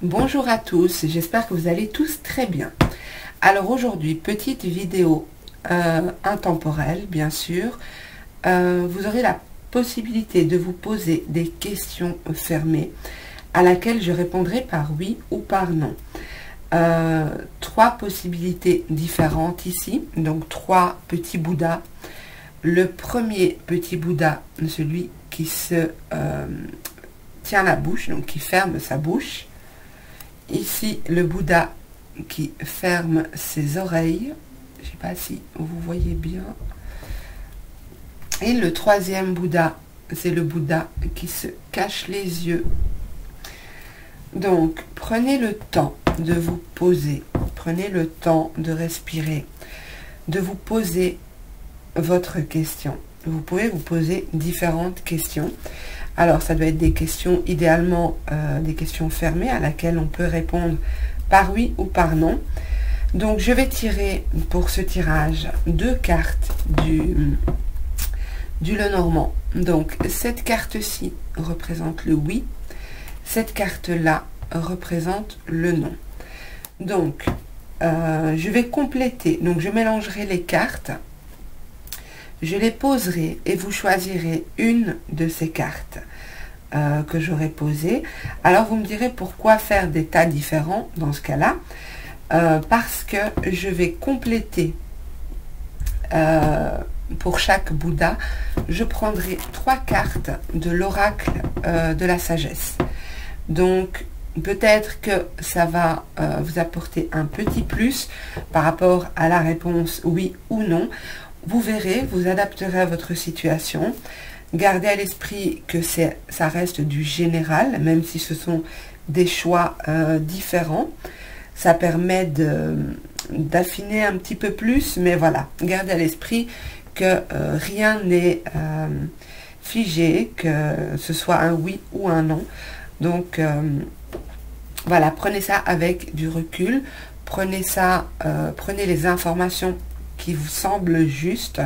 Bonjour à tous, j'espère que vous allez tous très bien. Alors aujourd'hui, petite vidéo intemporelle, bien sûr. Vous aurez la possibilité de vous poser des questions fermées à laquelle je répondrai par oui ou par non. Trois possibilités différentes ici, donc trois petits Bouddhas. Le premier petit Bouddha, celui qui se tient la bouche, donc qui ferme sa bouche. Ici, le Bouddha qui ferme ses oreilles. Je ne sais pas si vous voyez bien. Et le troisième Bouddha, c'est le Bouddha qui se cache les yeux. Donc, prenez le temps de vous poser. Prenez le temps de respirer, de vous poser votre question. Vous pouvez vous poser différentes questions. Alors, ça doit être des questions, idéalement, des questions fermées à laquelle on peut répondre par oui ou par non. Donc, je vais tirer pour ce tirage deux cartes du Lenormand. Donc, cette carte-ci représente le oui. Cette carte-là représente le non. Donc, je vais compléter. Donc, je mélangerai les cartes. Je les poserai et vous choisirez une de ces cartes que j'aurai posées. Alors, vous me direz pourquoi faire des tas différents dans ce cas-là. Parce que je vais compléter pour chaque Bouddha, je prendrai trois cartes de l'oracle de la sagesse. Donc, peut-être que ça va vous apporter un petit plus par rapport à la réponse oui ou non. Vous verrez, vous adapterez à votre situation. Gardez à l'esprit que ça reste du général, même si ce sont des choix différents. Ça permet d'affiner un petit peu plus, mais voilà, gardez à l'esprit que rien n'est figé, que ce soit un oui ou un non. Donc, voilà, prenez ça avec du recul. Prenez les informations qui vous semblent justes,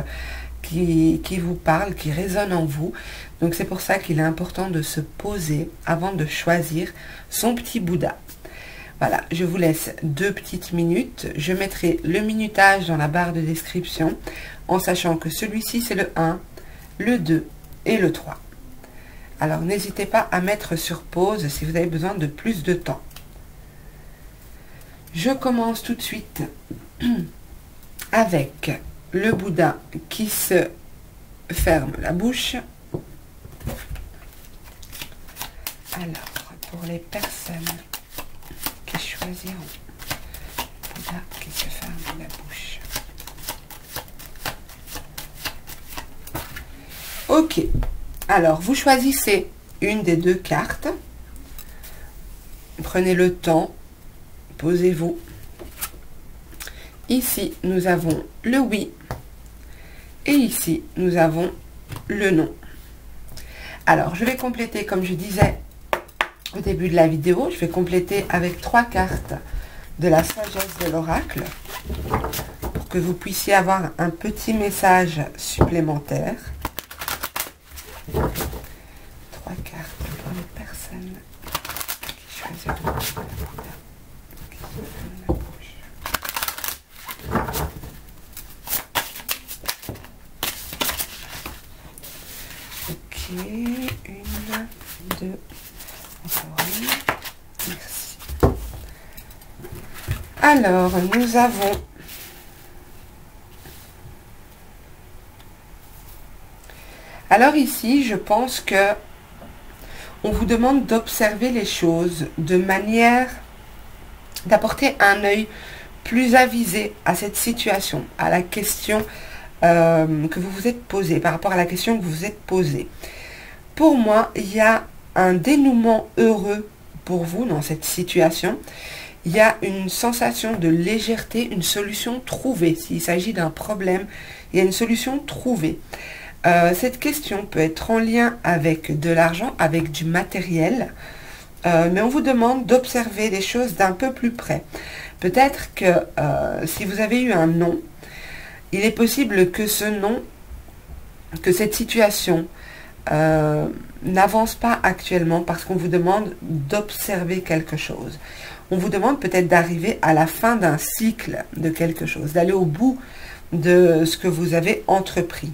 qui vous parlent, qui résonnent en vous. Donc, c'est pour ça qu'il est important de se poser avant de choisir son petit Bouddha. Voilà, je vous laisse 2 petites minutes. Je mettrai le minutage dans la barre de description, en sachant que celui-ci, c'est le 1, le 2 et le 3. Alors, n'hésitez pas à mettre sur pause si vous avez besoin de plus de temps. Je commence tout de suite avec le Bouddha qui se ferme la bouche. Alors, pour les personnes qui choisiront Bouddha qui se ferme la bouche. Ok. Alors, vous choisissez une des deux cartes. Prenez le temps. Posez-vous. Ici, nous avons le oui. Et ici, nous avons le non. Alors, je vais compléter, comme je disais au début de la vidéo, je vais compléter avec 3 cartes de la sagesse de l'oracle pour que vous puissiez avoir un petit message supplémentaire. 3 cartes pour les personnes qui choisiront la Bouddha qui se ferme la bouche. Ok, 1, 2, encore une. Merci. Alors, nous avons alors ici, je pense que on vous demande d'observer les choses de manière d'apporter un œil plus avisé à cette situation, à la question que vous vous êtes posée, par rapport à la question que vous vous êtes posée. Pour moi, il y a un dénouement heureux pour vous dans cette situation. Il y a une sensation de légèreté, une solution trouvée. S'il s'agit d'un problème, il y a une solution trouvée. Cette question peut être en lien avec de l'argent, avec du matériel, mais on vous demande d'observer les choses d'un peu plus près. Peut-être que si vous avez eu un non, il est possible que ce non, que cette situation n'avance pas actuellement parce qu'on vous demande d'observer quelque chose. On vous demande peut-être d'arriver à la fin d'un cycle de quelque chose, d'aller au bout de ce que vous avez entrepris.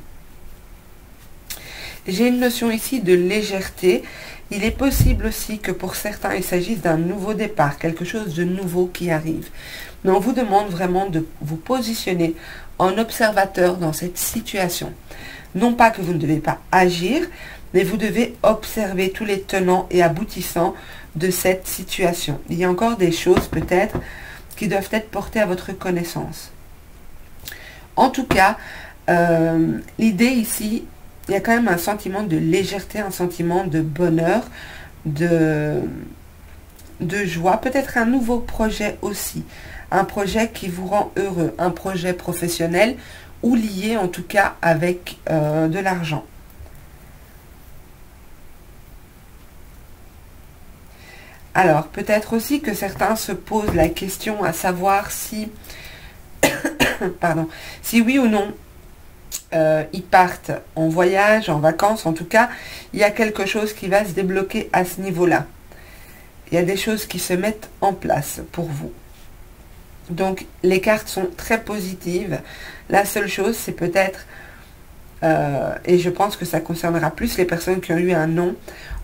J'ai une notion ici de légèreté. Il est possible aussi que pour certains, il s'agisse d'un nouveau départ, quelque chose de nouveau qui arrive. Mais on vous demande vraiment de vous positionner en observateur dans cette situation. Non pas que vous ne devez pas agir, mais vous devez observer tous les tenants et aboutissants de cette situation. Il y a encore des choses peut-être qui doivent être portées à votre connaissance. En tout cas, l'idée ici, il y a quand même un sentiment de légèreté, un sentiment de bonheur, de joie, peut-être un nouveau projet aussi, un projet qui vous rend heureux, un projet professionnel ou lié en tout cas avec de l'argent. Alors, peut-être aussi que certains se posent la question à savoir si, pardon, si oui ou non, ils partent en voyage, en vacances, en tout cas, il y a quelque chose qui va se débloquer à ce niveau-là. Il y a des choses qui se mettent en place pour vous. Donc, les cartes sont très positives. La seule chose, c'est peut-être, et je pense que ça concernera plus les personnes qui ont eu un non,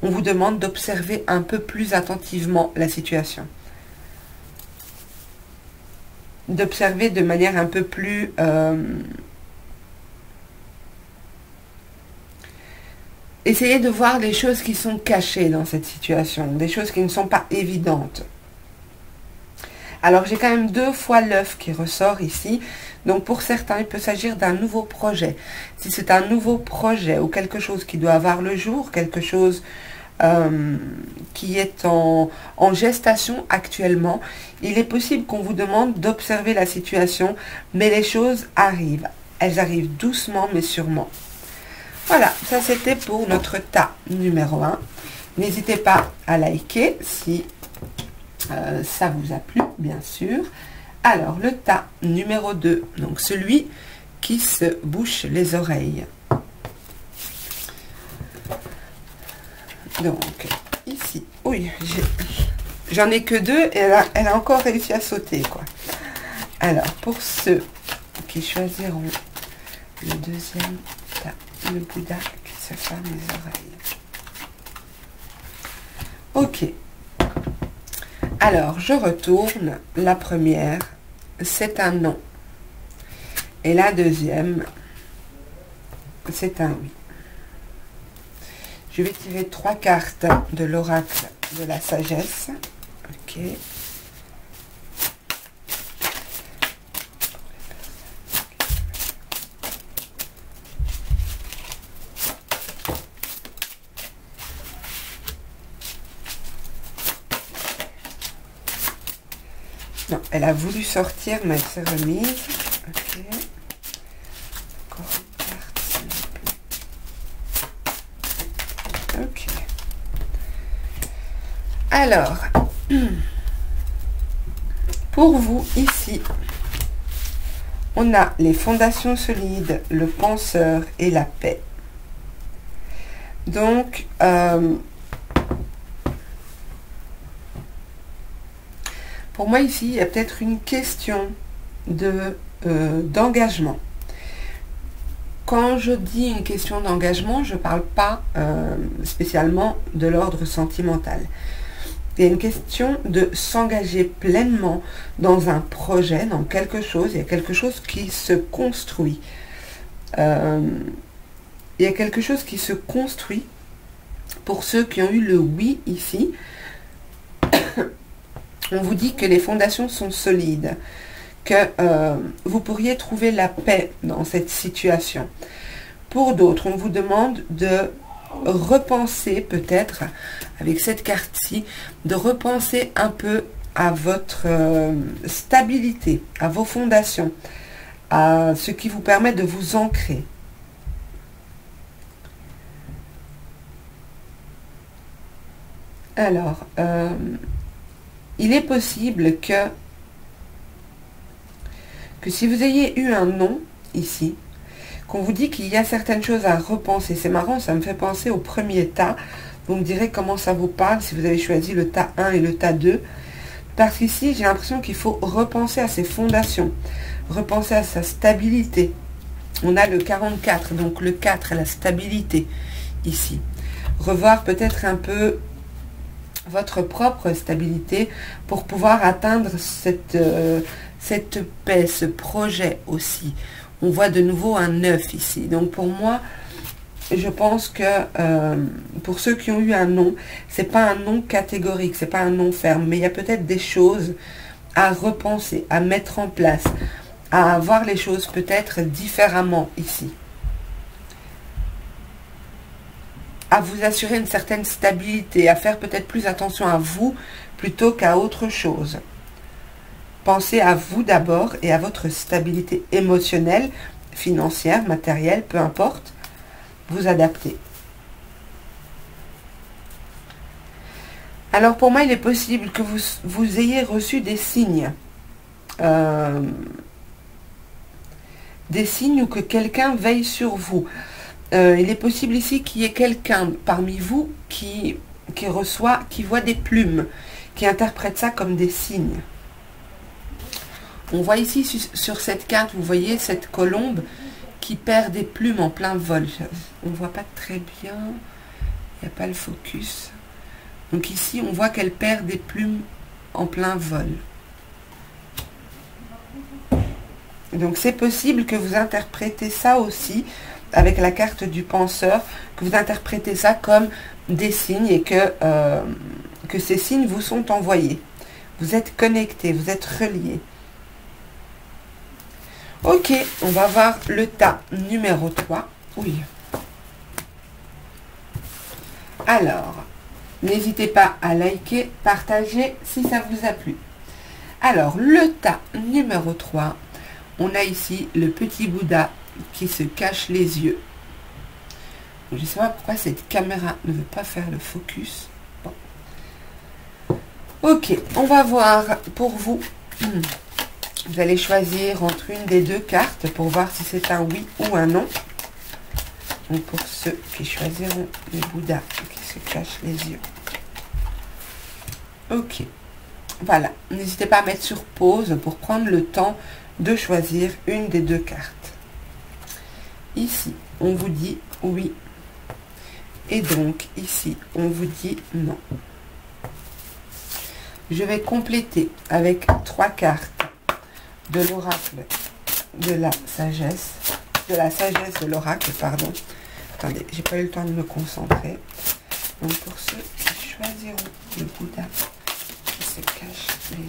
on vous demande d'observer un peu plus attentivement la situation. D'observer de manière un peu plus... essayez de voir les choses qui sont cachées dans cette situation, des choses qui ne sont pas évidentes. Alors, j'ai quand même 2 fois l'œuf qui ressort ici. Donc, pour certains, il peut s'agir d'un nouveau projet. Si c'est un nouveau projet ou quelque chose qui doit avoir le jour, quelque chose qui est en gestation actuellement, il est possible qu'on vous demande d'observer la situation, mais les choses arrivent. Elles arrivent doucement, mais sûrement. Voilà, ça c'était pour notre tas numéro 1. N'hésitez pas à liker si ça vous a plu, bien sûr. Alors, le tas numéro 2, donc celui qui se bouche les oreilles. Donc, ici, oui, j'en ai que 2 et elle a encore réussi à sauter, quoi. Alors, pour ceux qui choisiront le deuxième tas, le Bouddha qui se ferme les oreilles. Ok. Alors, je retourne. La première, c'est un non. Et la deuxième, c'est un oui. Je vais tirer 3 cartes de l'oracle de la sagesse. Ok. Non, elle a voulu sortir, mais elle s'est remise. Ok. Encore une carte, s'il vous plaît. Ok. Alors, pour vous, ici, on a les fondations solides, le penseur et la paix. Donc, pour moi, ici, il y a peut-être une question d'engagement. Quand je dis une question d'engagement, je ne parle pas spécialement de l'ordre sentimental. Il y a une question de s'engager pleinement dans un projet, dans quelque chose. Il y a quelque chose qui se construit. Il y a quelque chose qui se construit pour ceux qui ont eu le oui ici. On vous dit que les fondations sont solides, que vous pourriez trouver la paix dans cette situation. Pour d'autres, on vous demande de repenser peut-être, avec cette carte-ci, de repenser un peu à votre stabilité, à vos fondations, à ce qui vous permet de vous ancrer. Alors, il est possible que si vous ayez eu un non ici, qu'on vous dit qu'il y a certaines choses à repenser. C'est marrant, ça me fait penser au premier tas. Vous me direz comment ça vous parle si vous avez choisi le tas 1 et le tas 2. Parce qu'ici, j'ai l'impression qu'il faut repenser à ses fondations, repenser à sa stabilité. On a le 44, donc le 4, la stabilité ici. Revoir peut-être un peu votre propre stabilité pour pouvoir atteindre cette paix, ce projet aussi. On voit de nouveau un 9 ici. Donc pour moi, je pense que pour ceux qui ont eu un non, c'est pas un non catégorique, c'est pas un non ferme, mais il y a peut-être des choses à repenser, à mettre en place, à voir les choses peut-être différemment ici. À vous assurer une certaine stabilité, à faire peut-être plus attention à vous plutôt qu'à autre chose. Pensez à vous d'abord et à votre stabilité émotionnelle, financière, matérielle, peu importe. Vous adaptez. Alors pour moi, il est possible que vous ayez reçu des signes. Des signes ou que quelqu'un veille sur vous. Il est possible ici qu'il y ait quelqu'un parmi vous qui voit des plumes, qui interprète ça comme des signes. On voit ici sur cette carte, vous voyez cette colombe qui perd des plumes en plein vol. On ne voit pas très bien, il n'y a pas le focus. Donc ici, on voit qu'elle perd des plumes en plein vol. Donc c'est possible que vous interprétez ça aussi avec la carte du penseur, que vous interprétez ça comme des signes et que ces signes vous sont envoyés. Vous êtes connectés, vous êtes reliés. Ok, on va voir le tas numéro 3. Oui. Alors, n'hésitez pas à liker, partager si ça vous a plu. Alors, le tas numéro 3, on a ici le petit Bouddha qui se cache les yeux. Je ne sais pas pourquoi cette caméra ne veut pas faire le focus. Bon. Ok, on va voir pour vous. Vous allez choisir entre une des deux cartes pour voir si c'est un oui ou un non. Donc pour ceux qui choisiront le Bouddha qui se cache les yeux. Ok. Voilà. N'hésitez pas à mettre sur pause pour prendre le temps de choisir une des deux cartes. Ici, on vous dit oui. Et donc, ici, on vous dit non. Je vais compléter avec 3 cartes de l'oracle de la sagesse. De la sagesse de l'oracle, pardon. Attendez, j'ai pas eu le temps de me concentrer. Donc, pour ceux qui choisiront le Bouddha qui se cache les yeux.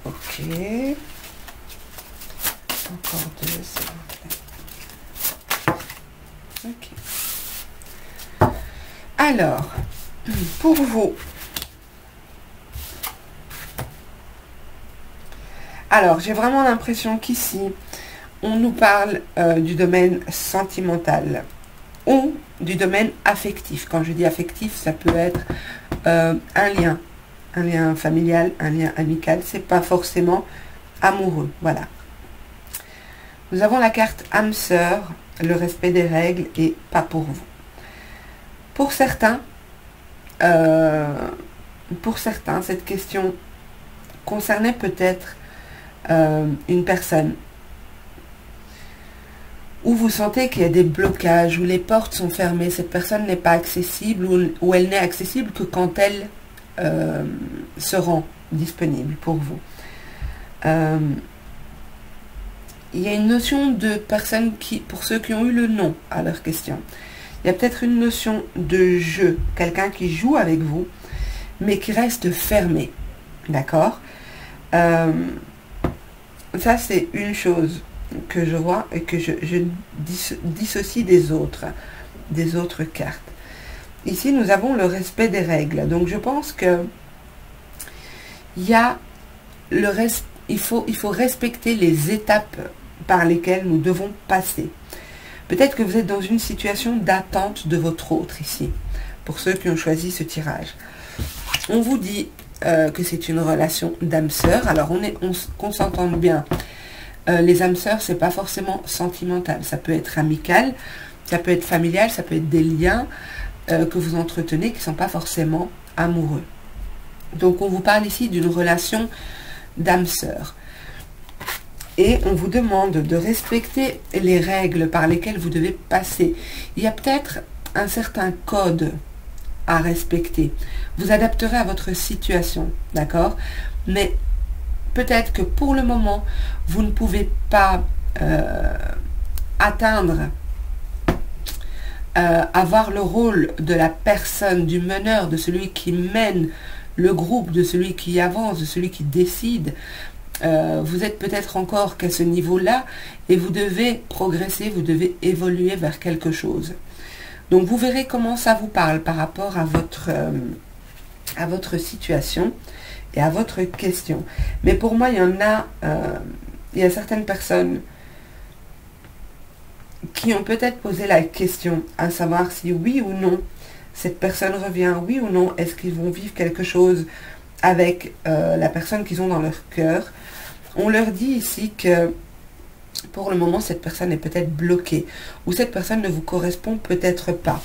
Ok. Encore 2, s'il vous plaît. Ok. Alors, pour vous. Alors, j'ai vraiment l'impression qu'ici, on nous parle du domaine sentimental ou du domaine affectif. Quand je dis affectif, ça peut être un lien familial, un lien amical. C'est pas forcément amoureux. Voilà. Nous avons la carte âme sœur, le respect des règles et pas pour vous. Pour certains, cette question concernait peut-être une personne où vous sentez qu'il y a des blocages, où les portes sont fermées, cette personne n'est pas accessible, ou elle n'est accessible que quand elle se rend disponible pour vous. Il y a une notion de personne qui, pour ceux qui ont eu le non à leur question, il y a peut-être une notion de jeu, quelqu'un qui joue avec vous, mais qui reste fermé, d'accord? Ça, c'est une chose que je vois et que je dissocie des autres cartes. Ici, nous avons le respect des règles. Donc, je pense que il faut respecter les étapes par lesquelles nous devons passer. Peut-être que vous êtes dans une situation d'attente de votre autre ici, pour ceux qui ont choisi ce tirage. On vous dit que c'est une relation d'âme sœur. Alors, qu'on s'entende bien. Les âmes sœurs, c'est pas forcément sentimental. Ça peut être amical, ça peut être familial, ça peut être des liens que vous entretenez qui ne sont pas forcément amoureux. Donc, on vous parle ici d'une relation d'âme sœur. Et on vous demande de respecter les règles par lesquelles vous devez passer. Il y a peut-être un certain code à respecter. Vous adapterez à votre situation, d'accord? Mais peut-être que pour le moment, vous ne pouvez pas avoir le rôle de la personne, du meneur, de celui qui mène le groupe, de celui qui avance, de celui qui décide. Vous êtes peut-être encore qu'à ce niveau-là et vous devez progresser, vous devez évoluer vers quelque chose. Donc vous verrez comment ça vous parle par rapport à votre situation et à votre question. Mais pour moi, il y a certaines personnes qui ont peut-être posé la question, à savoir si oui ou non cette personne revient, oui ou non, est-ce qu'ils vont vivre quelque chose avec la personne qu'ils ont dans leur cœur. On leur dit ici que pour le moment, cette personne est peut-être bloquée, ou cette personne ne vous correspond peut-être pas.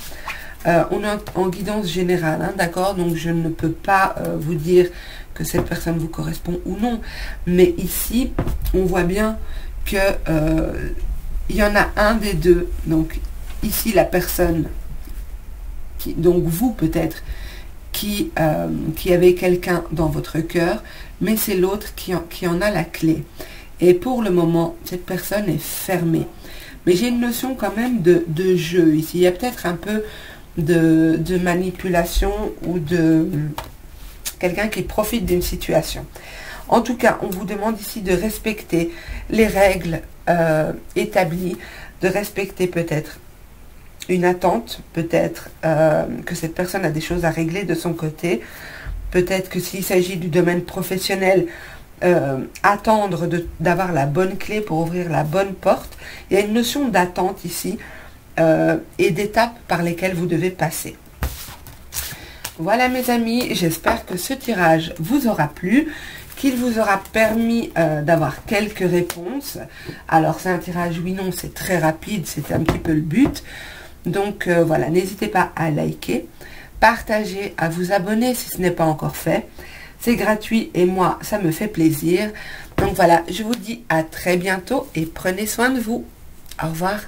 On est en guidance générale, hein, d'accord? Donc je ne peux pas vous dire que cette personne vous correspond ou non, mais ici, on voit bien que il y en a un des deux. Donc ici, la personne, donc vous peut-être, qui avait quelqu'un dans votre cœur, mais c'est l'autre qui en a la clé. Et pour le moment, cette personne est fermée. Mais j'ai une notion quand même de jeu ici. Il y a peut-être un peu de manipulation ou de quelqu'un qui profite d'une situation. En tout cas, on vous demande ici de respecter les règles établies, de respecter peut-être une attente, peut-être que cette personne a des choses à régler de son côté, peut-être que s'il s'agit du domaine professionnel, attendre d'avoir la bonne clé pour ouvrir la bonne porte. Il y a une notion d'attente ici et d'étapes par lesquelles vous devez passer. Voilà mes amis, j'espère que ce tirage vous aura plu, qu'il vous aura permis d'avoir quelques réponses. Alors c'est un tirage oui-non, c'est très rapide, c'était un petit peu le but. Donc voilà, n'hésitez pas à liker, partager, à vous abonner si ce n'est pas encore fait. C'est gratuit et moi, ça me fait plaisir. Donc voilà, je vous dis à très bientôt et prenez soin de vous. Au revoir.